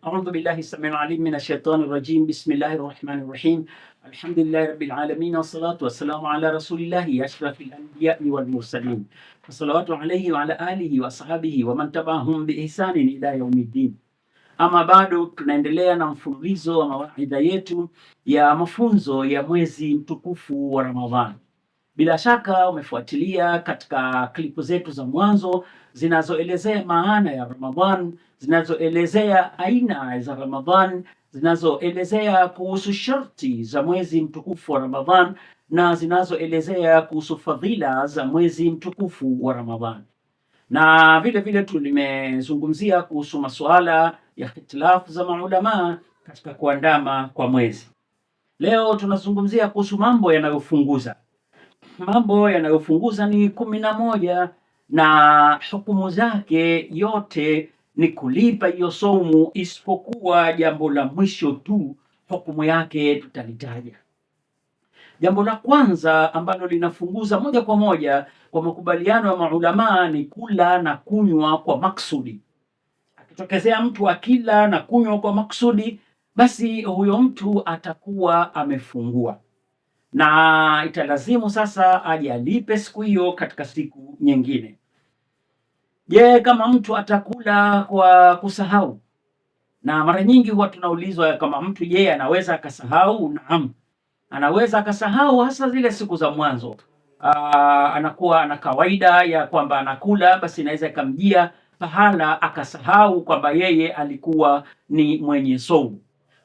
أعوذ بالله السميع العليم من الشيطان الرجيم. بسم الله الرحمن الرحيم. الحمد لله رب العالمين والصلاة والسلام على رسول الله أشرف الأنبياء والمرسلين والصلوات عليه وعلى آله وصحبه ومن تبعهم بإحسان إلى يوم الدين. Ama bado tunaendelea na mfululizo wa mawaidha yetu ya mafunzo ya mwezi mtukufu wa Ramadhani. Bila shaka umefuatilia katika klipu zetu za mwanzo zinazoelezea maana ya Ramadhan, zinazoelezea aina za Ramadhan, zinazoelezea kuhusu sharti za mwezi mtukufu wa Ramadhan na zinazoelezea kuhusu fadhila za mwezi mtukufu wa Ramadhan. Na vile vile tulimezungumzia kuhusu masuala ya hitilafu za maulama katika kuandama kwa mwezi. Leo tunazungumzia kuhusu mambo yanayofunguza. Mambo yanayofunguza ni 11 na hukumu zake yote ni kulipa hiyo saumu, isipokuwa jambo la mwisho tu hukumu yake tutalitaja. Jambo la kwanza ambalo linafunguza moja kwa moja kwa makubaliano ya maulama ni kula na kunywa kwa maksudi. Akitokezea mtu akila na kunywa kwa maksudi, basi huyo mtu atakuwa amefungua na italazimu sasa aje alipe siku hiyo katika siku nyingine. Je, kama mtu atakula kwa kusahau? Na mara nyingi huwa tunaulizwa kama mtu je, anaweza akasahau? Naam, anaweza akasahau, hasa zile siku za mwanzo. Anakuwa na kawaida ya kwamba anakula, basi inaweza ikamjia pahala akasahau kwamba yeye alikuwa ni mwenye saumu.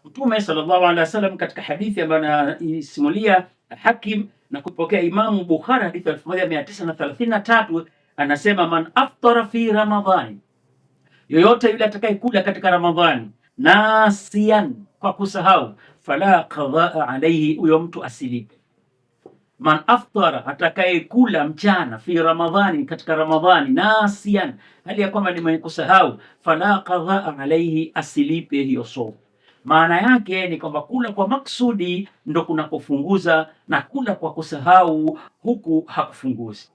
Mtume sallallahu alaihi wasallam katika hadithi ambayo anaisimulia Hakim na kupokea Imamu Bukhari, hadithi 1933, anasema man aftara fi Ramadhani, yoyote yule atakayekula katika Ramadhani nasiyan, kwa kusahau, fala qadhaa alayhi, huyo mtu asilipe. Man aftara, atakayekula mchana, fi Ramadhani, katika Ramadhani, nasiyan, hali ya kwamba ni mwenye kusahau, fala qadhaa alayhi, asilipe hiyo saumu. Maana yake ni kwamba kula kwa maksudi ndo kunakofunguza na kula kwa kusahau huku hakufunguzi.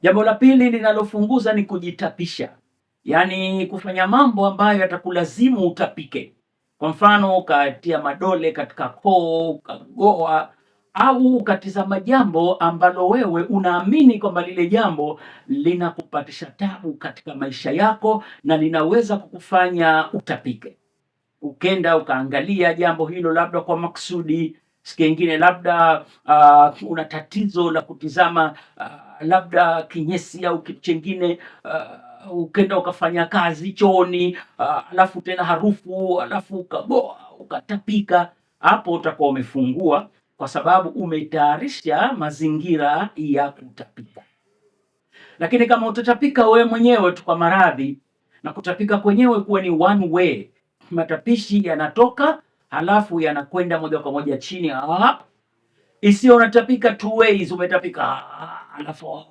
Jambo la pili linalofunguza ni kujitapisha, yaani kufanya mambo ambayo yatakulazimu utapike. Kwa mfano, ukatia madole katika koo, ukagoa, au ukatizama jambo ambalo wewe unaamini kwamba lile jambo linakupatisha tabu katika maisha yako na linaweza kukufanya utapike. Ukenda ukaangalia jambo hilo labda kwa maksudi. Siku nyingine labda una tatizo la kutizama labda kinyesi au kitu kingine, ukenda ukafanya kazi chooni, alafu tena harufu, alafu ukaboa ukatapika, hapo utakuwa umefungua, kwa sababu umetayarisha mazingira ya kutapika. Lakini kama utatapika wewe mwenyewe tu kwa maradhi, na kutapika kwenyewe kuwa ni one way, matapishi yanatoka halafu yanakwenda moja kwa moja chini, isiyo unatapika two ways, umetapika halafu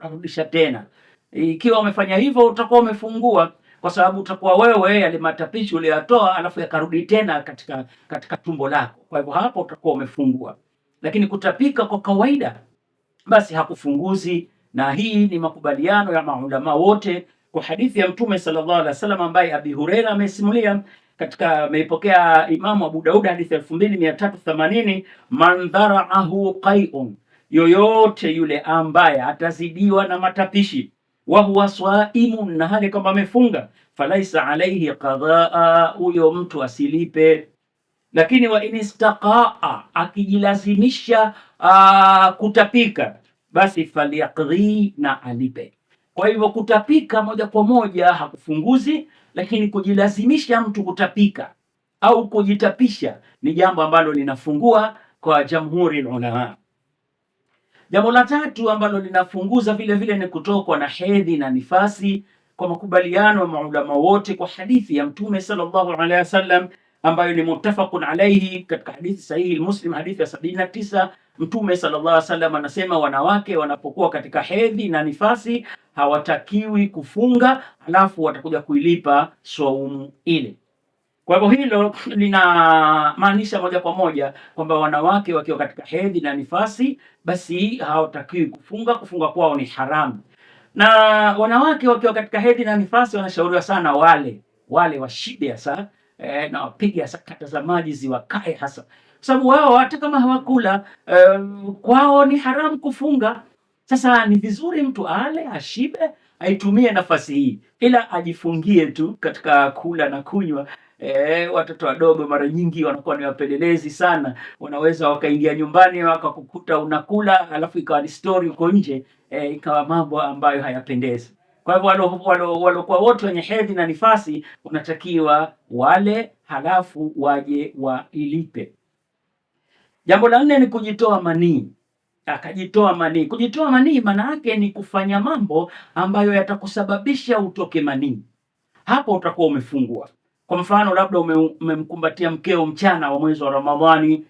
unarudisha tena. Ikiwa umefanya hivyo utakuwa umefungua, kwa sababu utakuwa wewe yale matapishi uliyatoa halafu yakarudi tena katika tumbo lako. Kwa hivyo hapo utakuwa umefungua. Lakini kutapika kwa kawaida basi hakufunguzi, na hii ni makubaliano ya maulama wote kwa hadithi ya Mtume sallallahu alaihi wasallam ambaye Abi Huraira amesimulia katika, ameipokea Imamu Abu Daud hadithi 2380, man dharaahu qai'un, yoyote yule ambaye atazidiwa na matapishi, wa huwa swaimun, na hali kama amefunga, falaisa alaihi qadhaa, huyo mtu asilipe. Lakini wa inistaqaa, akijilazimisha kutapika, basi falyaqdi, na alipe. Kwa hivyo kutapika moja kwa moja hakufunguzi, lakini kujilazimisha mtu kutapika au kujitapisha ni jambo ambalo linafungua kwa jamhuri ulama. Jambo la tatu ambalo linafunguza vile vile ni kutokwa na hedhi na nifasi, kwa makubaliano ya maulama wote kwa hadithi ya Mtume sallallahu alaihi wasallam ambayo ni muttafaqun alayhi katika hadithi sahihi Muslim, hadithi ya 79. Mtume sallallahu alaihi wasallam anasema wanawake wanapokuwa katika hedhi na nifasi hawatakiwi kufunga, halafu watakuja kuilipa saumu ile. Kwa hivyo hilo linamaanisha moja kwa moja kwamba wanawake wakiwa katika hedhi na nifasi basi hawatakiwi kufunga, kufunga kwao ni haramu. Na wanawake wakiwa katika hedhi na nifasi wanashauriwa sana wale washibe hasa, na wapige hasa kata za maji ziwakae hasa, sababu wao hata kama hawakula kwao ni haramu kufunga. Sasa ni vizuri mtu ale ashibe, aitumie nafasi hii, ila ajifungie tu katika kula na kunywa. Watoto wadogo mara nyingi wanakuwa ni wapelelezi sana, wanaweza wakaingia nyumbani wakakukuta unakula, alafu ikawa ni story huko nje, ikawa mambo ambayo hayapendezi. Kwa hivyo walokuwa wote wenye hedhi na nifasi unatakiwa wale, halafu waje wailipe. Jambo la 4 ni kujitoa manii. Akajitoa manii. Kujitoa manii maana yake ni kufanya mambo ambayo yatakusababisha utoke manii. Hapo utakuwa umefungua. Kwa mfano labda umemkumbatia mkeo mchana wa mwezi wa Ramadhani,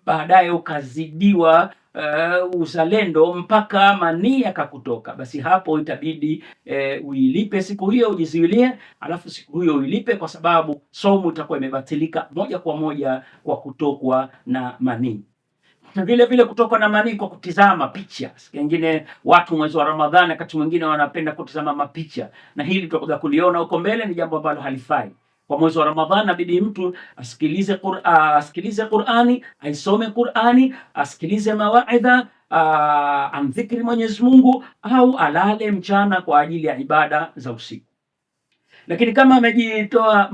baadaye ukazidiwa uzalendo mpaka manii akakutoka, basi hapo itabidi uilipe siku hiyo, ujizuilie, alafu siku hiyo uilipe, kwa sababu saumu itakuwa imebatilika moja kwa moja kwa kutokwa na manii. Na vile vile kutokwa na manii kwa kutizama picha. Wengine watu mwezi wa Ramadhani wakati mwingine wanapenda kutizama mapicha, na hili tutakuja kuliona huko mbele, ni jambo ambalo halifai. Kwa mwezi wa Ramadhani inabidi mtu asikilize Qur'ani, aisome Qur'ani, asikilize mawaidha, amdhikri Mwenyezi Mungu, au alale mchana kwa ajili ya ibada za usiku. Lakini kama amejitoa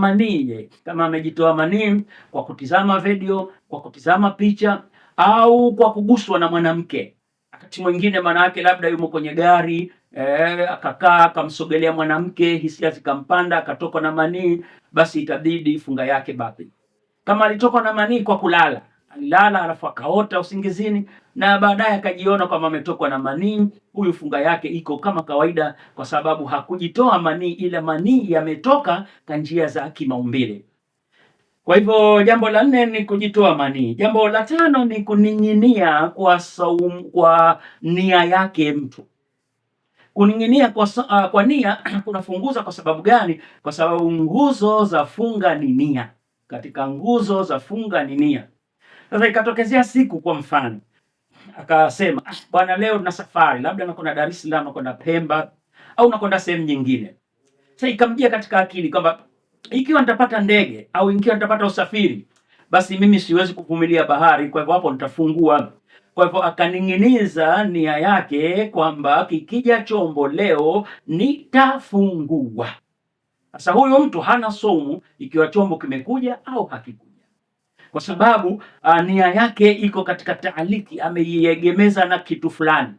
manii kwa kutizama video, kwa kutizama picha, au kwa kuguswa na mwanamke, wakati mwingine maana yake labda yumo kwenye gari akakaa akamsogelea mwanamke, hisia zikampanda, akatoka na manii, basi itabidi funga yake batili. Kama alitoka na manii kwa kulala, alilala alafu akaota usingizini na baadaye akajiona kwamba ametokwa na manii, huyu funga yake iko kama kawaida, kwa sababu hakujitoa manii, ila manii yametoka kwa njia za kimaumbile. Kwa hivyo jambo la 4 ni kujitoa manii. Jambo la 5 ni kuning'inia kwa nia yake mtu. Kuning'inia kwa nia kunafunguza. Kwa sababu gani? Kwa sababu nguzo za funga ni nia. Katika nguzo za funga ni nia. Sasa ikatokezea siku, kwa mfano akasema, bwana, leo na safari, labda nakwenda Dar es Salaam, nakwenda Pemba, au nakwenda sehemu nyingine. Sasa ikamjia katika akili kwamba ikiwa nitapata ndege au ikiwa nitapata usafiri, basi mimi siwezi kuvumilia bahari, kwa hivyo hapo nitafungua. Kwa hivyo akaning'iniza nia yake kwamba kikija chombo leo nitafungua. Sasa huyo mtu hana saumu ikiwa chombo kimekuja au hakikuja, kwa sababu nia yake iko katika taaliki, ameiegemeza na kitu fulani.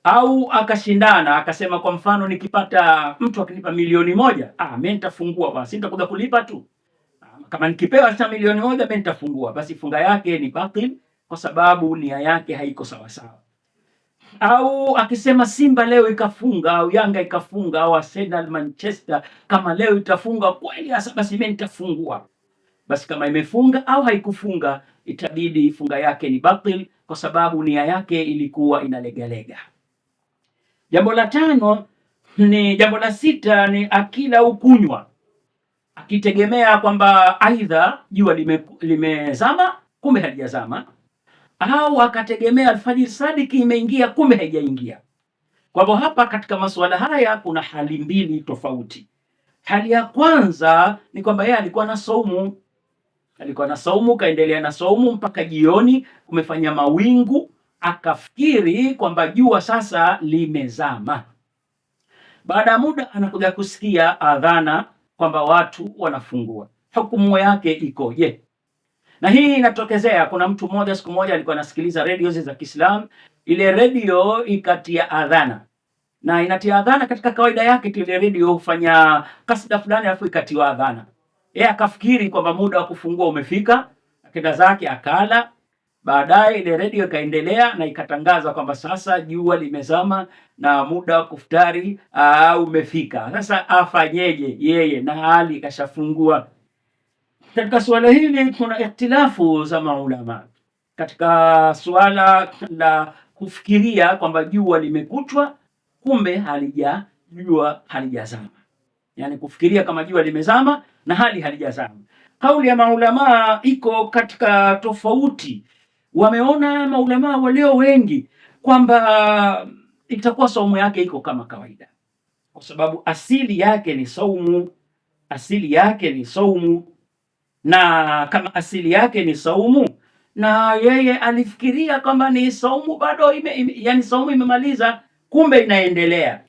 Au akashindana akasema, kwa mfano nikipata mtu akinipa milioni 1, mimi nitafungua, basi nitakuja kulipa tu. Kama nikipewa hata milioni 1 mimi nitafungua, basi funga yake ni batil, kwa sababu nia yake haiko sawa sawa. Au akisema Simba leo ikafunga au Yanga ikafunga au Arsenal Manchester, kama leo itafunga kweli hasa, basi mimi nitafungua. Basi kama imefunga au haikufunga, itabidi funga yake ni batil, kwa sababu nia yake ilikuwa inalegalega. Jambo la 6 ni akila au kunywa, akitegemea kwamba aidha jua limezama kumbe halijazama, au akategemea alfajiri sadiki imeingia kumbe haijaingia. Kwa hivyo hapa katika masuala haya kuna hali mbili tofauti. Hali ya kwanza ni kwamba yeye alikuwa na saumu, kaendelea na saumu mpaka jioni, kumefanya mawingu, akafikiri kwamba jua sasa limezama. Baada ya muda anakuja kusikia adhana kwamba watu wanafungua. Hukumu yake ikoje? Na hii inatokezea, kuna mtu mmoja siku moja alikuwa anasikiliza radio za Kiislamu, ile radio ikatia adhana. Na inatia adhana katika kawaida yake, ile radio hufanya kasida fulani alafu ikatiwa adhana. Yeye akafikiri kwamba muda wa kufungua umefika, akaenda zake akala. Baadaye ile radio ikaendelea na ikatangaza kwamba sasa jua limezama na muda wa kufutari umefika. Sasa afanyeje yeye na hali ikashafungua? Katika suala hili kuna ikhtilafu za maulama katika suala la kufikiria kwamba jua limekuchwa kumbe jua halijazama, yani kufikiria kama jua limezama na hali halijazama. Kauli ya maulama iko katika tofauti. Wameona maulama walio wengi kwamba itakuwa saumu yake iko kama kawaida, kwa sababu asili yake ni saumu, asili yake ni saumu. Na kama asili yake ni saumu na yeye alifikiria kwamba ni saumu bado yani saumu imemaliza, kumbe inaendelea,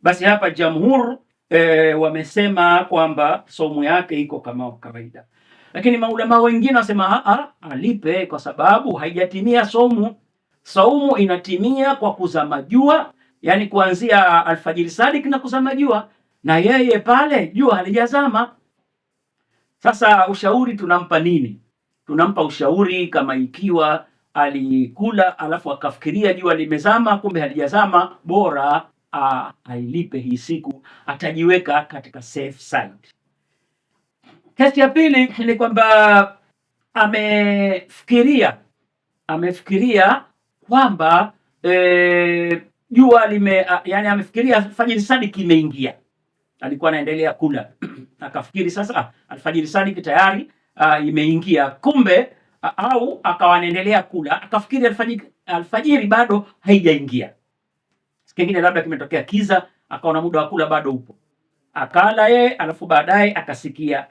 basi hapa jamhur wamesema kwamba saumu yake iko kama kawaida. Lakini maulama wengine wasema alipe, kwa sababu haijatimia saumu. Saumu inatimia kwa kuzama jua, yani kuanzia alfajiri sadik na kuzama jua, na yeye pale jua halijazama. Sasa ushauri tunampa nini? Tunampa ushauri kama ikiwa alikula alafu akafikiria jua limezama, kumbe halijazama, bora ailipe hii siku, atajiweka katika safe side. Kesi ya pili ni kwamba amefikiria kwamba jua yani amefikiria fajiri sadiki imeingia, alikuwa anaendelea kula akafikiri sasa alfajiri sadiki tayari imeingia, kumbe au akawa anaendelea kula akafikiri alfajiri bado haijaingia. Kingine labda kimetokea kiza, akaona muda wa kula bado upo, akala yeye, alafu baadaye akasikia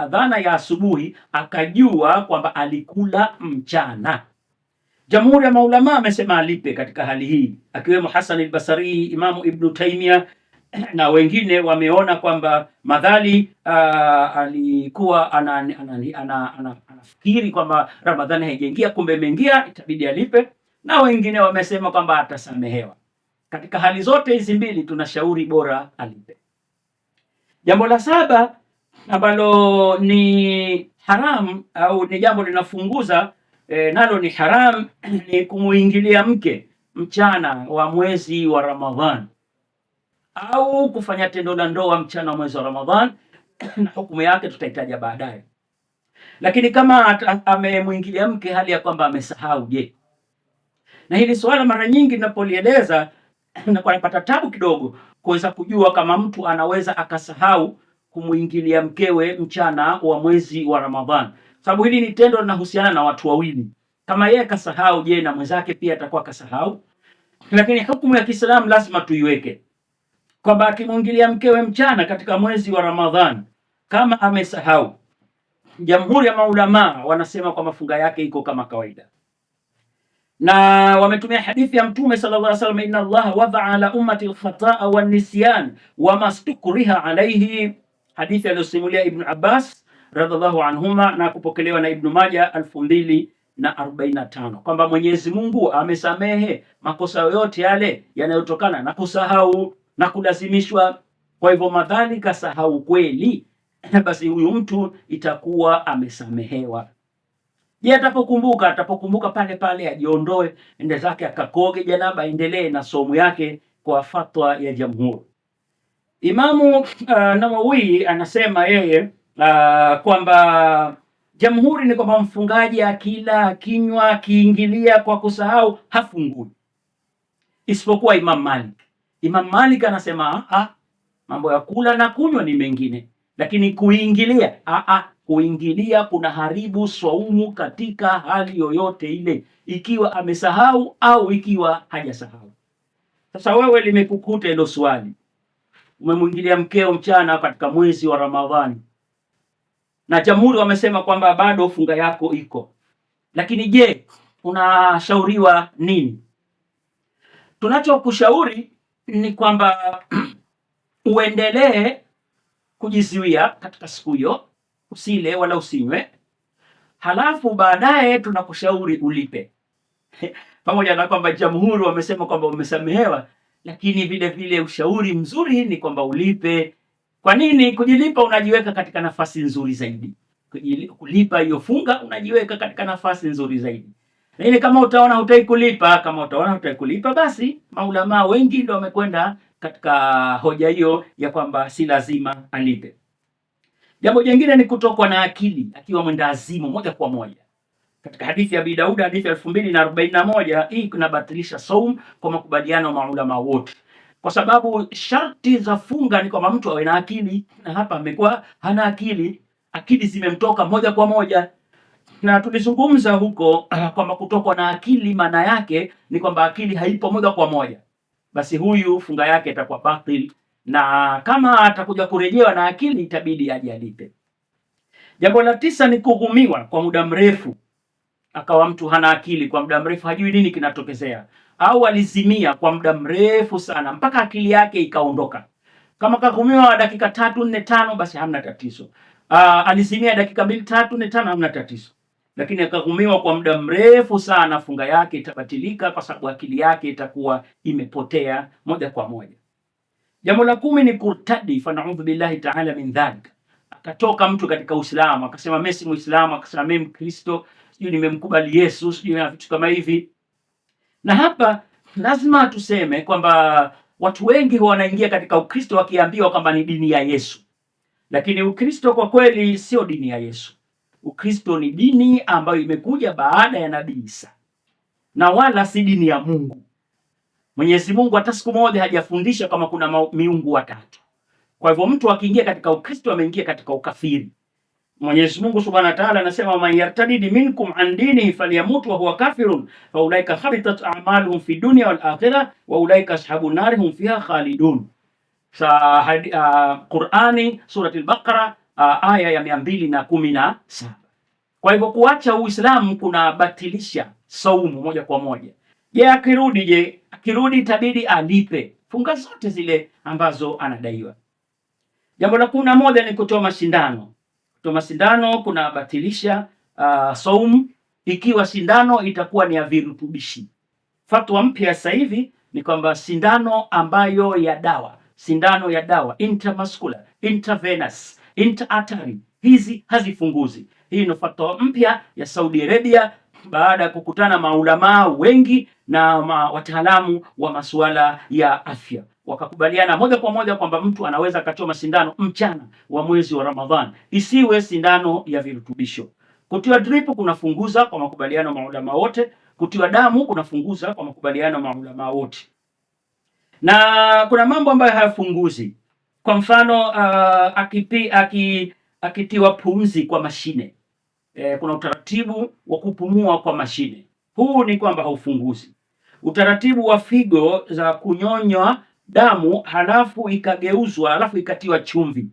adhana ya asubuhi, akajua kwamba alikula mchana. Jamhuri ya maulama amesema alipe katika hali hii, akiwemo Hasan al-Basri, Imamu Ibn Taymiyyah na wengine wameona kwamba madhali alikuwa anafikiri kwamba Ramadhani haijaingia, kumbe imeingia, itabidi alipe, na wengine wamesema kwamba atasamehewa. Katika hali zote hizi mbili tunashauri bora alipe. Jambo la saba ambalo ni haram au ni jambo linafunguza nalo ni haram ni kumuingilia mke mchana wa mwezi wa Ramadhan au kufanya tendo la ndoa mchana wa mwezi wa Ramadhan na hukumu yake tutahitaja baadaye. Lakini kama amemuingilia mke hali ya kwamba amesahau, je? Na hili swala mara nyingi ninapolieleza nakuwa napata tabu kidogo kuweza kujua kama mtu anaweza akasahau kumuingilia mkewe mchana wa mwezi wa Ramadhan, sababu hili ni tendo linahusiana na watu wawili. Kama yeye kasahau, je, na mwenzake pia atakuwa kasahau? Lakini hukumu ya Kiislamu lazima tuiweke kwamba akimuingilia mkewe mchana katika mwezi wa Ramadhan kama amesahau, jamhuri ya maulama wanasema kwamba funga yake iko kama kawaida, na wametumia hadithi ya Mtume sallallahu alaihi wasallam, inna Allah wadaa ala ummati al-khata'a wan nisyan wa mastukriha alayhi, hadithi aliyosimulia Ibn Abbas radhiallahu anhuma na kupokelewa na Ibn Majah 2045 kwamba Mwenyezi Mungu amesamehe makosa yote yale yanayotokana na kusahau na kulazimishwa. Kwa hivyo madhali kasahau kweli, basi huyu mtu itakuwa amesamehewa. Je, atapokumbuka pale pale ajiondoe, ende zake akakoge janaba, endelee na somo yake kwa fatwa ya jamhuri. Imamu Nawawi anasema yeye kwamba jamhuri ni kwamba mfungaji akila, kinywa, akiingilia kwa kusahau hafungui, isipokuwa Imam Malik. Imam Malik anasema mambo ya kula na kunywa ni mengine, lakini kuingilia kuna haribu swaumu katika hali yoyote ile, ikiwa amesahau au ikiwa hajasahau. Sasa wewe limekukuta hilo swali, umemwingilia mkeo mchana katika mwezi wa Ramadhani, na jamhuri wamesema kwamba bado funga yako iko, lakini je, unashauriwa nini? Tunachokushauri ni kwamba uendelee kujizuia katika siku hiyo, usile wala usinywe, halafu baadaye tunakushauri ulipe. Pamoja na kwamba jamhuri wamesema kwamba umesamehewa, lakini vile vile ushauri mzuri ni kwamba ulipe. Kwa nini? Kujilipa unajiweka katika nafasi nzuri zaidi. Kulipa hiyo funga unajiweka katika nafasi nzuri zaidi. Lakini kama utaona hutaki kulipa, basi maulama wengi ndio wamekwenda katika hoja hiyo ya kwamba si lazima alipe. Jambo jingine ni kutokwa na akili akiwa mwenda azimu moja kwa moja. Katika hadithi ya Abi Daud, hadithi 2041, hii kunabatilisha saum kwa makubaliano ya maulama wote, kwa sababu sharti za funga ni kwamba mtu awe na akili, na hapa amekuwa hana akili, akili zimemtoka moja kwa moja. Na tulizungumza huko kwamba kutokwa na akili maana yake ni kwamba akili haipo moja kwa moja, basi huyu funga yake itakuwa batil, na kama atakuja kurejewa na akili itabidi aje alipe. Jambo la 9 ni kughumiwa kwa muda mrefu, akawa mtu hana akili kwa muda mrefu, hajui nini kinatokezea, au alizimia kwa muda mrefu sana mpaka akili yake ikaondoka. Kama kaghumiwa dakika 3, 4, 5 basi hamna tatizo. Alizimia dakika 2, 3, 4, 5 hamna tatizo. Lakini akaghumiwa kwa muda mrefu sana, funga yake itabatilika kwa sababu akili yake itakuwa imepotea moja kwa moja. Jambo la 10 ni kurtadi, fa naudhu billahi ta'ala min dhalik. Akatoka mtu katika Uislamu akasema mimi si Muislamu, akasema mimi Mkristo, sijui nimemkubali Yesu, sijui na vitu kama hivi. Na hapa lazima tuseme kwamba watu wengi wanaingia katika Ukristo wakiambiwa kwamba ni dini ya Yesu, lakini Ukristo kwa kweli sio dini ya Yesu. Ukristo ni dini ambayo imekuja baada ya Nabii Isa na wala si dini ya Mungu. Mwenyezi Mungu hata siku moja hajafundisha kama kuna miungu watatu. Kwa hivyo mtu akiingia katika Ukristo ameingia katika ukafiri. Mwenyezi Mungu Subhanahu wa Ta'ala anasema man yartadid minkum an dinihi falyamut wa huwa kafirun fa ulaika habitat a'maluhum fi dunya wal akhirah wa ulaika ashabun nar hum fiha khalidun. Qur'ani surati al-Baqara aya ya 217. Kwa hivyo kuacha Uislamu kuna batilisha saumu moja kwa moja. Akirudi itabidi alipe funga zote zile ambazo anadaiwa. Jambo la 11 ni kutoa mashindano. Kutoa mashindano kuna batilisha saumu ikiwa sindano itakuwa ni ya virutubishi. Fatwa mpya sasa hivi ni kwamba sindano ambayo ya dawa, sindano ya dawa intramuscular, intravenous, intraartery, hizi hazifunguzi. Hii ni fatwa mpya ya Saudi Arabia baada ya kukutana maulamaa wengi na wataalamu wa masuala ya afya, wakakubaliana moja kwa moja kwamba mtu anaweza akachoma sindano mchana wa mwezi wa Ramadhani, isiwe sindano ya virutubisho. Kutiwa drip kunafunguza kwa makubaliano maulama wote, kutiwa damu kunafunguza kwa makubaliano maulama wote. Na kuna mambo ambayo hayafunguzi. Kwa mfano akitiwa pumzi kwa mashine. Kuna utaratibu wa kupumua kwa mashine. Huu ni kwamba haufunguzi. Utaratibu wa figo za kunyonywa damu halafu ikageuzwa halafu ikatiwa chumvi,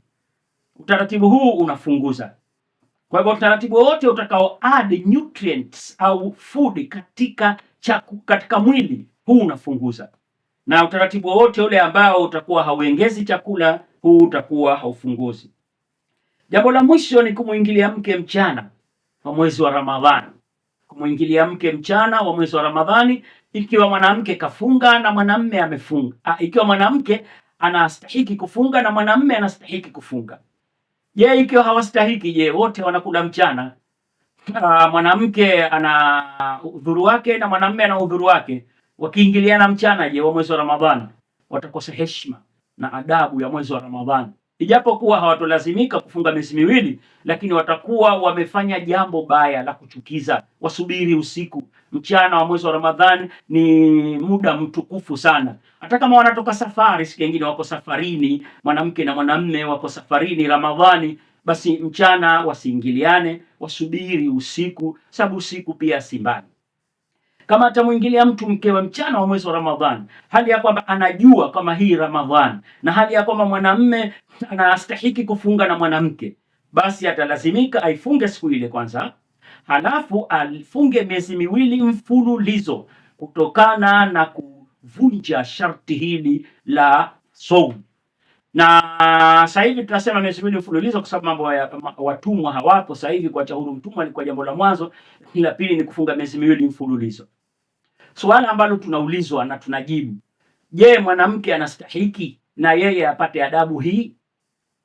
utaratibu huu unafunguza. Kwa hivyo utaratibu wote utakao add nutrients au food katika mwili huu unafunguza, na utaratibu wote ule ambao utakuwa hauongezi chakula huu utakuwa haufunguzi. Jambo la mwisho ni kumuingilia mke mchana wa mwezi wa Ramadhani. Kumuingilia mke mchana wa mwezi wa Ramadhani ikiwa mwanamke kafunga na mwanamume amefunga. Ikiwa mwanamke anastahiki kufunga na mwanamume anastahiki kufunga. Je, ikiwa hawastahiki, je, wote wanakula mchana? Mwanamke ana udhuru wake na mwanamume ana udhuru wake. Wakiingiliana mchana, je, wa mwezi wa Ramadhani, watakosa heshima na adabu ya mwezi wa Ramadhani. Ijapokuwa hawatolazimika kufunga miezi miwili, lakini watakuwa wamefanya jambo baya la kuchukiza. Wasubiri usiku. Mchana wa mwezi wa Ramadhani ni muda mtukufu sana. Hata kama wanatoka safari, siku nyingine wako safarini, mwanamke na mwanamume wako safarini Ramadhani, basi mchana wasiingiliane, wasubiri usiku, sababu usiku pia si mbali. Kama atamuingilia mtu mkewe mchana wa mwezi wa Ramadhani, hali ya kwamba anajua kama hii Ramadhani na hali ya kwamba mwanamume anastahiki kufunga na mwanamke, basi atalazimika aifunge siku ile kwanza, halafu afunge miezi miwili mfululizo kutokana na kuvunja sharti hili la saumu. Na sasa hivi tunasema miezi miwili mfululizo kwa sababu mambo ya watumwa hawapo sasa hivi. Kuacha huru mtumwa ni kwa jambo la mwanzo, la pili ni kufunga miezi miwili mfululizo. Swala ambalo tunaulizwa na tunajibu, je, mwanamke anastahiki na yeye apate adabu hii?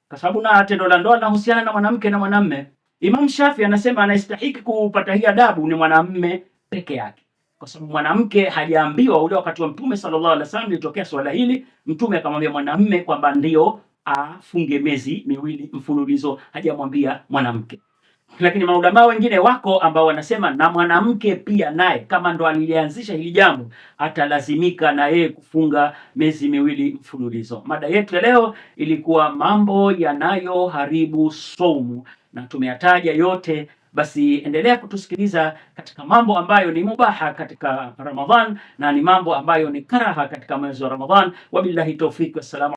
Kwa sababu na tendo la ndoa linahusiana na mwanamke na mwanamume. Imam Shafi anasema anastahiki kupata hii adabu ni mwanamume peke yake, kwa sababu mwanamke hajaambiwa. Ule wakati wa Mtume sallallahu alaihi wasallam litokea swala hili, Mtume akamwambia mwanamume kwamba ndio afunge miezi miwili mfululizo, hajamwambia mwanamke. Lakini maulama wengine wako ambao wanasema na mwanamke pia naye kama ndo alianzisha hili jambo atalazimika na yeye kufunga miezi miwili mfululizo. Mada yetu ya leo ilikuwa mambo yanayoharibu saumu, na tumeyataja yote basi endelea kutusikiliza katika mambo ambayo ni mubaha katika Ramadhan na ni mambo ambayo ni karaha katika mwezi wa Ramadhan. Wabillahi tawfik, wassalamu